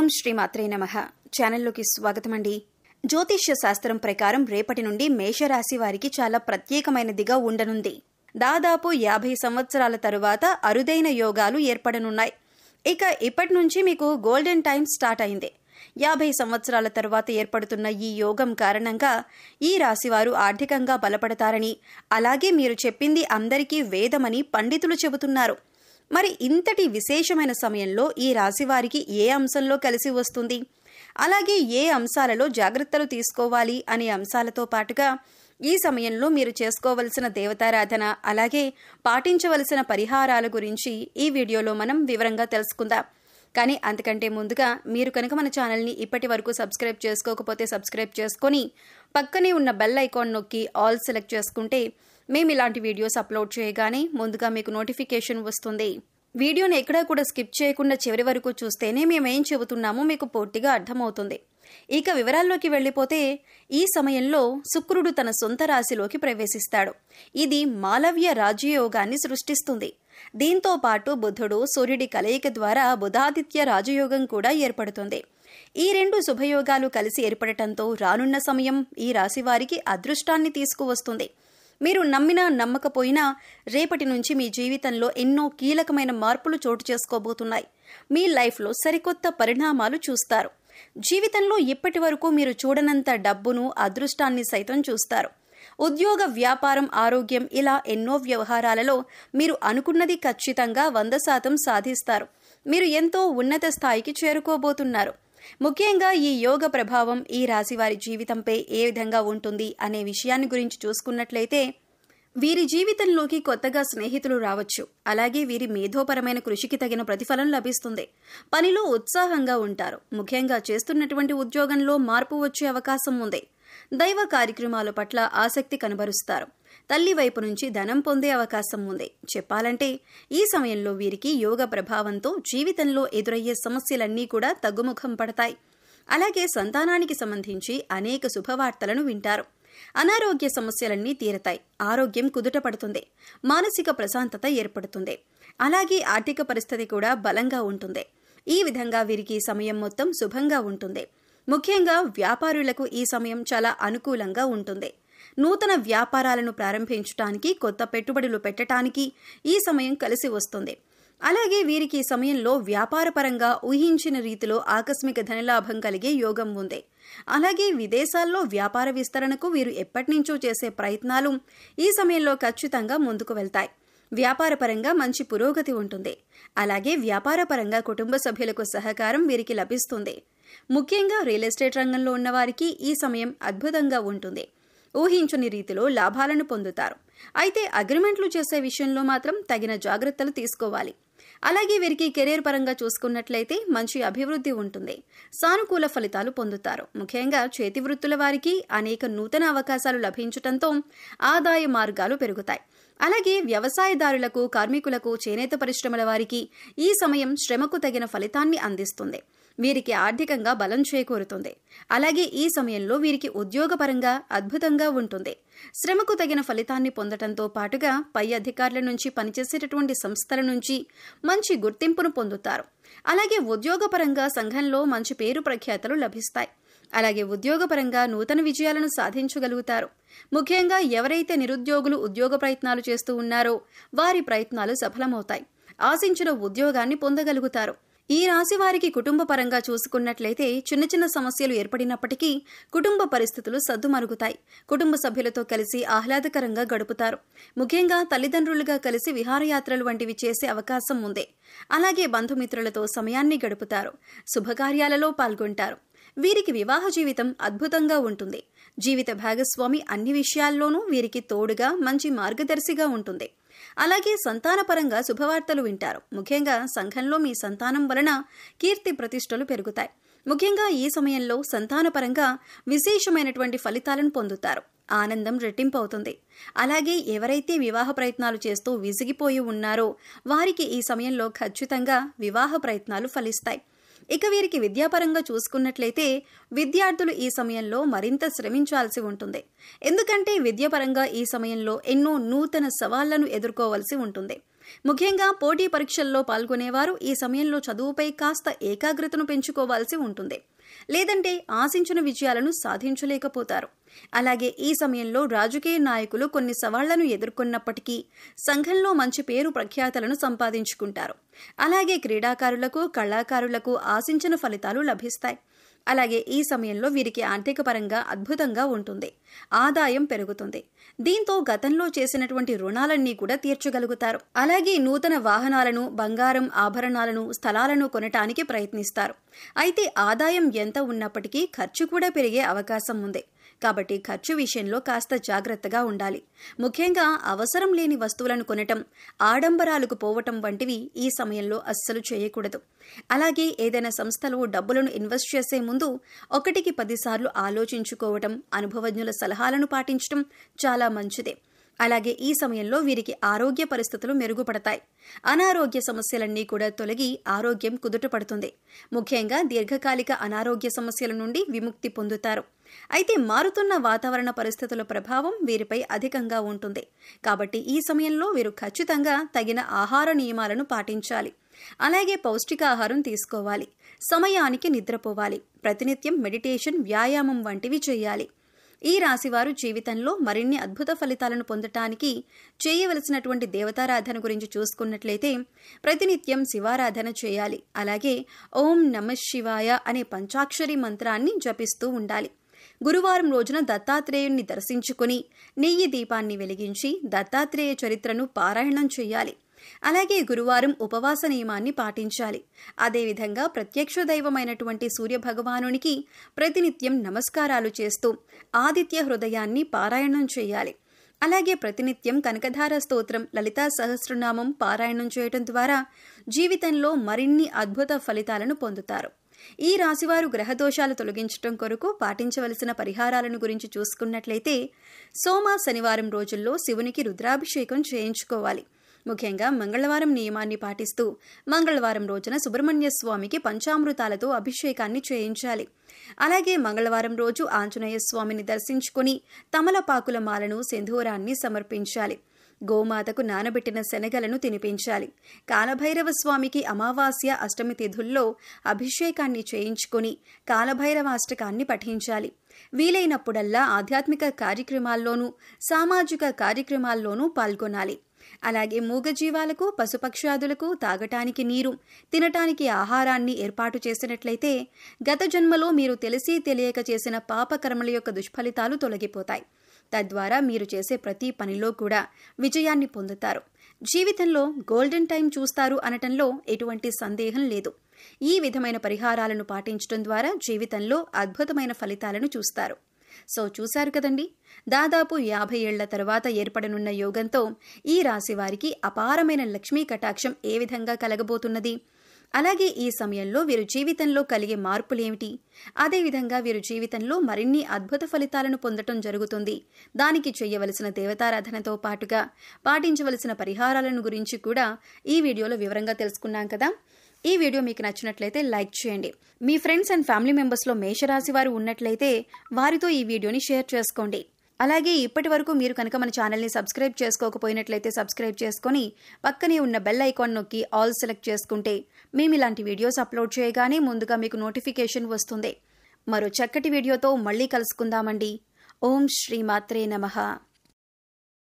ఓం శ్రీమాత్రే నమః. ఛానల్లోకి స్వాగతం అండి. జ్యోతిష్య శాస్త్రం ప్రకారం రేపటి నుండి మేషరాశి వారికి చాలా ప్రత్యేకమైనదిగా ఉండనుంది. దాదాపు 50 సంవత్సరాల తరువాత అరుదైన యోగాలు ఏర్పడనున్నాయి. ఇక ఇప్పటి నుంచి మీకు గోల్డెన్ టైం స్టార్ట్ అయింది. 50 సంవత్సరాల తరువాత ఏర్పడుతున్న ఈ యోగం కారణంగా ఈ రాశివారు ఆర్థికంగా బలపడతారని, అలాగే మీరు చెప్పింది అందరికీ వేదమని పండితులు చెబుతున్నారు. మరి ఇంతటి విశేషమైన సమయంలో ఈ రాశివారికి ఏ అంశంలో కలిసి వస్తుంది, అలాగే ఏ అంశాలలో జాగ్రత్తలు తీసుకోవాలి అనే అంశాలతో పాటుగా ఈ సమయంలో మీరు చేసుకోవలసిన దేవతారాధన, అలాగే పాటించవలసిన పరిహారాల గురించి ఈ వీడియోలో మనం వివరంగా తెలుసుకుందాం. కానీ అంతకంటే ముందుగా మీరు కనుక మన ఛానల్ని ఇప్పటి వరకు సబ్స్క్రైబ్ చేసుకోకపోతే సబ్స్క్రైబ్ చేసుకొని పక్కనే ఉన్న బెల్ ఐకాన్ నొక్కి ఆల్ సెలెక్ట్ చేసుకుంటే మేము ఇలాంటి వీడియోస్ అప్లోడ్ చేయగానే ముందుగా మీకు నోటిఫికేషన్ వస్తుంది. వీడియోని ఎక్కడా కూడా స్కిప్ చేయకుండా చివరి వరకు చూస్తేనే మేమేం చెబుతున్నామో మీకు పూర్తిగా అర్థమవుతుంది. ఇక వివరాల్లోకి వెళ్ళిపోతే ఈ సమయంలో శుక్రుడు తన సొంత రాశిలోకి ప్రవేశిస్తాడు. ఇది మాలవ్య రాజయోగాన్ని సృష్టిస్తుంది. దీంతో పాటు బుధుడు సూర్యుడి కలయిక ద్వారా బుధాదిత్య రాజయోగం కూడా ఏర్పడుతుంది. ఈ రెండు శుభయోగాలు కలిసి ఏర్పడటంతో రానున్న సమయం ఈ రాశి వారికి అదృష్టాన్ని తీసుకువస్తుంది. మీరు నమ్మినా నమ్మకపోయినా రేపటి నుంచి మీ జీవితంలో ఎన్నో కీలకమైన మార్పులు చోటు చేసుకోబోతున్నాయి. మీ లైఫ్లో సరికొత్త పరిణామాలు చూస్తారు. జీవితంలో ఇప్పటి వరకు మీరు చూడనంత డబ్బును, అదృష్టాన్ని సైతం చూస్తారు. ఉద్యోగ, వ్యాపారం, ఆరోగ్యం ఇలా ఎన్నో వ్యవహారాలలో మీరు అనుకున్నది ఖచ్చితంగా 100% సాధిస్తారు. మీరు ఎంతో ఉన్నత స్థాయికి చేరుకోబోతున్నారు. ముఖ్యంగా ఈ యోగ ప్రభావం ఈ రాశి వారి జీవితంపై ఏ విధంగా ఉంటుంది అనే విషయాన్ని గురించి చూసుకున్నట్లయితే వీరి జీవితంలోకి కొత్తగా స్నేహితులు రావచ్చు. అలాగే వీరి మేధోపరమైన కృషికి తగిన ప్రతిఫలం లభిస్తుంది. పనిలో ఉత్సాహంగా ఉంటారు. ముఖ్యంగా చేస్తున్నటువంటి ఉద్యోగంలో మార్పు వచ్చే అవకాశం ఉంది. దైవ కార్యక్రమాల పట్ల ఆసక్తి కనబరుస్తారు. తల్లి వైపు నుంచి ధనం పొందే అవకాశం ఉంది. చెప్పాలంటే ఈ సమయంలో వీరికి యోగ ప్రభావంతో జీవితంలో ఎదురయ్యే సమస్యలన్నీ కూడా తగ్గుముఖం పడతాయి. అలాగే సంతానానికి సంబంధించి అనేక శుభవార్తలను వింటారు. అనారోగ్య సమస్యలన్నీ తీరతాయి. ఆరోగ్యం కుదుట పడుతుంది. మానసిక ప్రశాంతత ఏర్పడుతుంది. అలాగే ఆర్థిక పరిస్థితి కూడా బలంగా ఉంటుంది. ఈ విధంగా వీరికి సమయం మొత్తం శుభంగా ఉంటుంది. ముఖ్యంగా వ్యాపారులకు ఈ సమయం చాలా అనుకూలంగా ఉంటుంది. నూతన వ్యాపారాలను ప్రారంభించడానికి, కొత్త పెట్టుబడులు పెట్టడానికి ఈ సమయం కలిసి వస్తుంది. అలాగే వీరికి ఈ సమయంలో వ్యాపారపరంగా ఊహించిన రీతిలో ఆకస్మిక ధనలాభం కలిగే యోగం ఉంది. అలాగే విదేశాల్లో వ్యాపార విస్తరణకు వీరు ఎప్పటినుంచో చేసే ప్రయత్నాలు ఈ సమయంలో ఖచ్చితంగా ముందుకు వెళ్తాయి. వ్యాపారపరంగా మంచి పురోగతి ఉంటుంది. అలాగే వ్యాపారపరంగా కుటుంబ సభ్యులకు సహకారం వీరికి లభిస్తుంది. ముఖ్యంగా రియల్ ఎస్టేట్ రంగంలో ఉన్నవారికి ఈ సమయం అద్భుతంగా ఉంటుంది. ఊహించని రీతిలో లాభాలను పొందుతారు. అయితే అగ్రిమెంట్లు చేసే విషయంలో మాత్రం తగిన జాగ్రత్తలు తీసుకోవాలి. అలాగే వీరికి కెరీర్ పరంగా చూసుకున్నట్లయితే మంచి అభివృద్ధి ఉంటుంది. సానుకూల ఫలితాలు పొందుతారు. ముఖ్యంగా చేతి వృత్తుల వారికి అనేక నూతన అవకాశాలు లభించటంతో ఆదాయ మార్గాలు పెరుగుతాయి. అలాగే వ్యవసాయదారులకు, కార్మికులకు, చేనేత పరిశ్రమల వారికి ఈ సమయం శ్రమకు తగిన ఫలితాన్ని అందిస్తుంది. వీరికి ఆర్థికంగా బలం చేకూరుతుంది. అలాగే ఈ సమయంలో వీరికి ఉద్యోగపరంగా అద్భుతంగా ఉంటుంది. శ్రమకు తగిన ఫలితాన్ని పొందటంతో పాటుగా పై అధికారుల నుంచి, పనిచేసేటటువంటి సంస్థల నుంచి మంచి గుర్తింపును పొందుతారు. అలాగే ఉద్యోగపరంగా సంఘంలో మంచి పేరు ప్రఖ్యాతలు లభిస్తాయి. అలాగే ఉద్యోగపరంగా నూతన విజయాలను సాధించగలుగుతారు. ముఖ్యంగా ఎవరైతే నిరుద్యోగులు ఉద్యోగ ప్రయత్నాలు చేస్తూ ఉన్నారో వారి ప్రయత్నాలు సఫలమవుతాయి. ఆశించిన ఉద్యోగాన్ని పొందగలుగుతారు. ఈ రాశి వారికి కుటుంబ పరంగా చూసుకున్నట్లయితే చిన్న చిన్న సమస్యలు ఏర్పడినప్పటికీ కుటుంబ పరిస్థితులు సద్దుమరుగుతాయి. కుటుంబ సభ్యులతో కలిసి ఆహ్లాదకరంగా గడుపుతారు. ముఖ్యంగా తల్లిదండ్రులుగా కలిసి విహారయాత్రలు వంటివి చేసే అవకాశం ఉంది. అలాగే బంధుమిత్రులతో సమయాన్ని గడుపుతారు. శుభకార్యాలలో పాల్గొంటారు. వీరికి వివాహ జీవితం అద్భుతంగా ఉంటుంది. జీవిత భాగస్వామి అన్ని విషయాల్లోనూ వీరికి తోడుగా మంచి మార్గదర్శిగా ఉంటుంది. అలాగే సంతానపరంగా శుభవార్తలు వింటారు. ముఖ్యంగా సంఘంలో మీ సంతానం వలన కీర్తి ప్రతిష్టలు పెరుగుతాయి. ముఖ్యంగా ఈ సమయంలో సంతానపరంగా విశేషమైనటువంటి ఫలితాలను పొందుతారు. ఆనందం రెట్టింపు అవుతుంది. అలాగే ఎవరైతే వివాహ ప్రయత్నాలు చేస్తూ విసిగిపోయి ఉన్నారో వారికి ఈ సమయంలో ఖచ్చితంగా వివాహ ప్రయత్నాలు ఫలిస్తాయి. ఇక వీరికి విద్యాపరంగా చూసుకున్నట్లయితే విద్యార్థులు ఈ సమయంలో మరింత శ్రమించాల్సి ఉంటుంది. ఎందుకంటే విద్యాపరంగా ఈ సమయంలో ఎన్నో నూతన సవాళ్లను ఎదుర్కోవాల్సి ఉంటుంది. ముఖ్యంగా పోటీ పరీక్షల్లో పాల్గొనేవారు ఈ సమయంలో చదువుపై కాస్త ఏకాగ్రతను పెంచుకోవాల్సి ఉంటుంది. లేదంటే ఆశించిన విజయాలను సాధించలేకపోతారు. అలాగే ఈ సమయంలో రాజకీయ నాయకులు కొన్ని సవాళ్లను ఎదుర్కొన్నప్పటికీ సంఘంలో మంచి పేరు ప్రఖ్యాతలను సంపాదించుకుంటారు. అలాగే క్రీడాకారులకు, కళాకారులకు ఆశించిన ఫలితాలు లభిస్తాయి. అలాగే ఈ సమయంలో వీరికి ఆర్థిక పరంగా అద్భుతంగా ఉంటుంది. ఆదాయం పెరుగుతుంది. దీంతో గతంలో చేసినటువంటి రుణాలన్నీ కూడా తీర్చగలుగుతారు. అలాగే నూతన వాహనాలను, బంగారం, ఆభరణాలను, స్థలాలను కొనటానికి ప్రయత్నిస్తారు. అయితే ఆదాయం ఎంత ఉన్నప్పటికీ ఖర్చు కూడా పెరిగే అవకాశం ఉంది. కాబట్టి ఖర్చు విషయంలో కాస్త జాగ్రత్తగా ఉండాలి. ముఖ్యంగా అవసరం లేని వస్తువులను కొనటం, ఆడంబరాలకు పోవటం వంటివి ఈ సమయంలో అస్సలు చేయకూడదు. అలాగే ఏదైనా సంస్థలో డబ్బులను ఇన్వెస్ట్ చేసే ముందు 1కి 10 సార్లు ఆలోచించుకోవటం, అనుభవజ్ఞుల సలహాలను పాటించడం చాలా మంచిదే. అలాగే ఈ సమయంలో వీరికి ఆరోగ్య పరిస్థితులు మెరుగుపడతాయి. అనారోగ్య సమస్యలన్నీ కూడా తొలగి ఆరోగ్యం కుదుటపడుతుంది. ముఖ్యంగా దీర్ఘకాలిక అనారోగ్య సమస్యల నుండి విముక్తి పొందుతారు. అయితే మారుతున్న వాతావరణ పరిస్థితుల ప్రభావం వీరిపై అధికంగా ఉంటుంది. కాబట్టి ఈ సమయంలో వీరు ఖచ్చితంగా తగిన ఆహార నియమాలను పాటించాలి. అలాగే పౌష్టికాహారం తీసుకోవాలి. సమయానికి నిద్రపోవాలి. ప్రతినిత్యం మెడిటేషన్, వ్యాయామం వంటివి చేయాలి. ఈ రాశివారు జీవితంలో మరిన్ని అద్భుత ఫలితాలను పొందటానికి చేయవలసినటువంటి దేవతారాధన గురించి చూసుకున్నట్లయితే ప్రతినిత్యం శివారాధన చేయాలి. అలాగే ఓం నమః శివాయ అనే పంచాక్షరి మంత్రాన్ని జపిస్తూ ఉండాలి. గురువారం రోజున దత్తాత్రేయుణ్ణి దర్శించుకుని నెయ్యి దీపాన్ని వెలిగించి దత్తాత్రేయ చరిత్రను పారాయణం చేయాలి. అలాగే గురువారం ఉపవాస నియమాన్ని పాటించాలి. అదేవిధంగా ప్రత్యక్ష దైవమైనటువంటి సూర్యభగవానునికి ప్రతినిత్యం నమస్కారాలు చేస్తూ ఆదిత్య హృదయాన్ని పారాయణం చేయాలి. అలాగే ప్రతినిత్యం కనకధార స్తోత్రం, లలితా సహస్రనామం పారాయణం చేయటం ద్వారా జీవితంలో మరిన్ని అద్భుత ఫలితాలను పొందుతారు. ఈ రాశివారు గ్రహదోషాలు తొలగించడం కొరకు పాటించవలసిన పరిహారాలను గురించి చూసుకున్నట్లయితే సోమ, శనివారం రోజుల్లో శివునికి రుద్రాభిషేకం చేయించుకోవాలి. ముఖ్యంగా మంగళవారం నియమాన్ని పాటిస్తూ మంగళవారం రోజున సుబ్రహ్మణ్య స్వామికి పంచామృతాలతో అభిషేకాన్ని చేయించాలి. అలాగే మంగళవారం రోజు ఆంజనేయ స్వామిని దర్శించుకుని తమలపాకుల మాలను, సింధూరాన్ని సమర్పించాలి. గోమాతకు నానబెట్టిన శనగలను తినిపించాలి. కాలభైరవ స్వామికి అమావాస్య, అష్టమి తిథుల్లో అభిషేకాన్ని చేయించుకుని కాలభైరవాష్టకాన్ని పఠించాలి. వీలైనప్పుడల్లా ఆధ్యాత్మిక కార్యక్రమాల్లోనూ, సామాజిక కార్యక్రమాల్లోనూ పాల్గొనాలి. అలాగే మూగజీవాలకు, పశుపక్ష్యాదులకు తాగటానికి నీరు, తినటానికి ఆహారాన్ని ఏర్పాటు చేసినట్లయితే గత జన్మలో మీరు తెలిసి తెలియక చేసిన పాపకర్మల యొక్క దుష్ఫలితాలు తొలగిపోతాయి. తద్వారా మీరు చేసే ప్రతి పనిలో కూడా విజయాన్ని పొందుతారు. జీవితంలో గోల్డెన్ టైం చూస్తారు అనటంలో ఎటువంటి సందేహం లేదు. ఈ విధమైన పరిహారాలను పాటించడం ద్వారా జీవితంలో అద్భుతమైన ఫలితాలను చూస్తారు. సో చూశారు కదండి, దాదాపు 50 ఏళ్ల తర్వాత ఏర్పడనున్న యోగంతో ఈ రాశి వారికి అపారమైన లక్ష్మీ కటాక్షం ఏ విధంగా కలగబోతున్నది, అలాగే ఈ సమయంలో వీరు జీవితంలో కలిగే మార్పులేమిటి, అదేవిధంగా వీరు జీవితంలో మరిన్ని అద్భుత ఫలితాలను పొందటం జరుగుతుంది. దానికి చేయవలసిన దేవతారాధనతో పాటుగా పాటించవలసిన పరిహారాలను గురించి కూడా ఈ వీడియోలో వివరంగా తెలుసుకున్నాం కదా. ఈ వీడియో మీకు నచ్చినట్లయితే లైక్ చేయండి. మీ ఫ్రెండ్స్ అండ్ ఫ్యామిలీ మెంబర్స్లో మేషరాశి వారు ఉన్నట్లయితే వారితో ఈ వీడియోని షేర్ చేసుకోండి. అలాగే ఇప్పటి వరకు మీరు కనుక మన ఛానల్ని సబ్స్క్రైబ్ చేసుకోకపోయినట్లయితే సబ్స్క్రైబ్ చేసుకొని పక్కనే ఉన్న బెల్ ఐకాన్ నొక్కి ఆల్ సెలెక్ట్ చేసుకుంటే మేము ఇలాంటి వీడియోస్ అప్లోడ్ చేయగానే ముందుగా మీకు నోటిఫికేషన్ వస్తుంది. మరో చక్కటి వీడియోతో మళ్ళీ కలుసుకుందామండి. ఓం శ్రీ మాత్రే నమః.